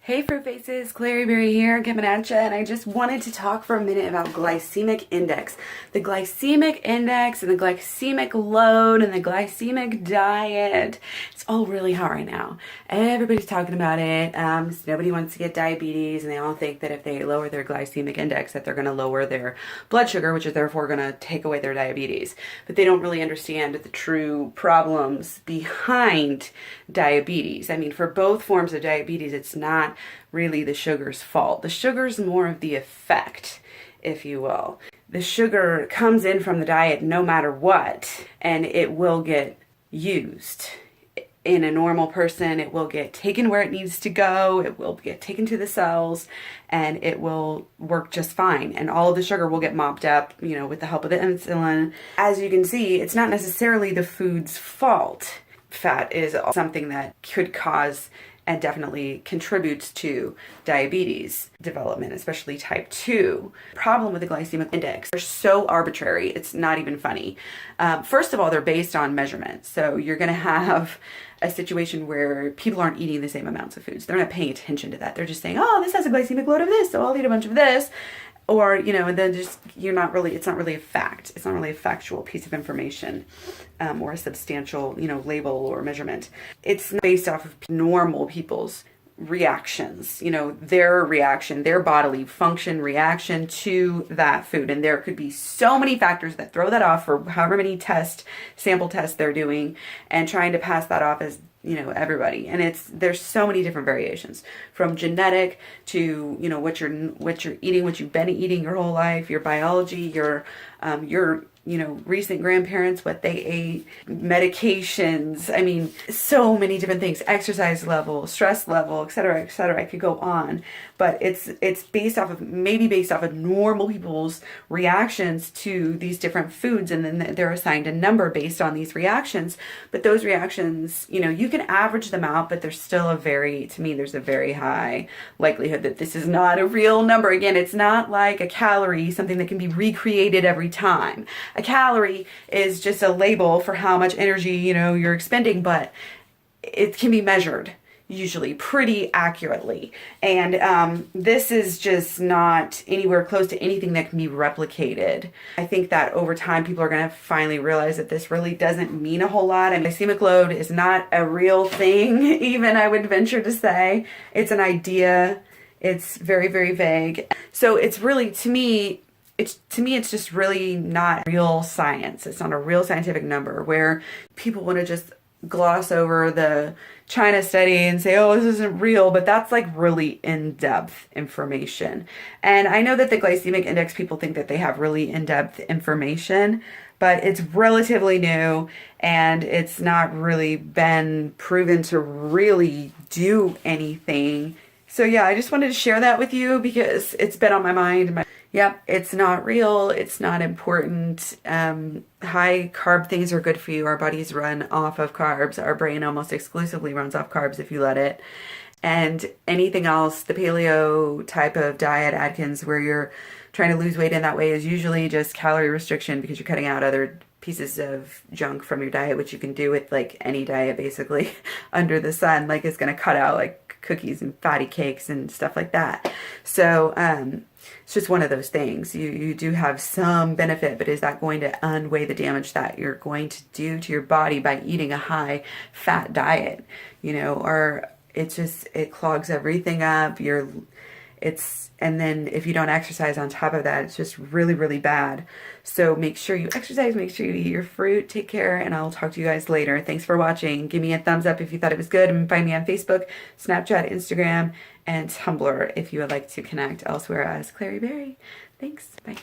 Hey Fruit Faces, Clary Berry here, coming at you, and I just wanted to talk for a minute about glycemic index. The glycemic index and the glycemic load and the glycemic diet. It's all really hot right now. Everybody's talking about it. Nobody wants to get diabetes, and they all think that if they lower their glycemic index that they're going to lower their blood sugar, which is therefore going to take away their diabetes. But they don't really understand the true problems behind diabetes. I mean, for both forms of diabetes, it's not really the sugar's fault. The sugar's more of the effect, if you will. The sugar comes in from the diet no matter what, and it will get used. In a normal person, it will get taken where it needs to go, it will get taken to the cells, and it will work just fine. And all of the sugar will get mopped up, with the help of the insulin. As you can see, it's not necessarily the food's fault. Fat is something that could cause and definitely contributes to diabetes development, especially type 2. Problem with the glycemic index, they're so arbitrary, it's not even funny. First of all, they're based on measurements. So you're gonna have a situation where people aren't eating the same amounts of foods. They're not paying attention to that. They're just saying, oh, this has a glycemic load of this, so I'll eat a bunch of this. Or, and then it's not really a fact. It's not really a factual piece of information or a substantial, label or measurement. It's based off of normal people's reactions, their reaction, their bodily function reaction to that food. And there could be so many factors that throw that off for however many sample tests they're doing and trying to pass that off as everybody. And there's so many different variations, from genetic to what you're eating, what you've been eating your whole life, your biology, your recent grandparents, what they ate, medications. I mean, so many different things, exercise level, stress level, et cetera, et cetera. I could go on, but it's based off of normal people's reactions to these different foods. And then they're assigned a number based on these reactions. But those reactions, you can average them out, but there's still there's a very high likelihood that this is not a real number. Again, it's not like a calorie, something that can be recreated every time. A calorie is just a label for how much energy, you're expending, but it can be measured usually pretty accurately. And this is just not anywhere close to anything that can be replicated. I think that over time, people are going to finally realize that this really doesn't mean a whole lot. And glycemic load is not a real thing, even I would venture to say. It's an idea. It's very, very vague. So it's really, to me, it's just really not real science. It's not a real scientific number where people want to just gloss over the China study and say, oh, this isn't real, but that's like really in-depth information. And I know that the glycemic index, people think that they have really in-depth information, but it's relatively new and it's not really been proven to really do anything. So yeah, I just wanted to share that with you because it's been on my mind. Yep, it's not real. It's not important. High carb things are good for you. Our bodies run off of carbs. Our brain almost exclusively runs off carbs if you let it. And anything else, the paleo type of diet, Atkins, where you're trying to lose weight in that way, is usually just calorie restriction because you're cutting out other pieces of junk from your diet, which you can do with like any diet basically under the sun. Like it's going to cut out like cookies and fatty cakes and stuff like that. So it's just one of those things. You do have some benefit, but is that going to unweigh the damage that you're going to do to your body by eating a high fat diet? Or it clogs everything up. And then if you don't exercise on top of that, it's just really, really bad. So make sure you exercise, make sure you eat your fruit, take care, and I'll talk to you guys later. Thanks for watching. Give me a thumbs up if you thought it was good, and find me on Facebook, Snapchat, Instagram, and Tumblr if you would like to connect elsewhere as Clary Berry. Thanks. Bye.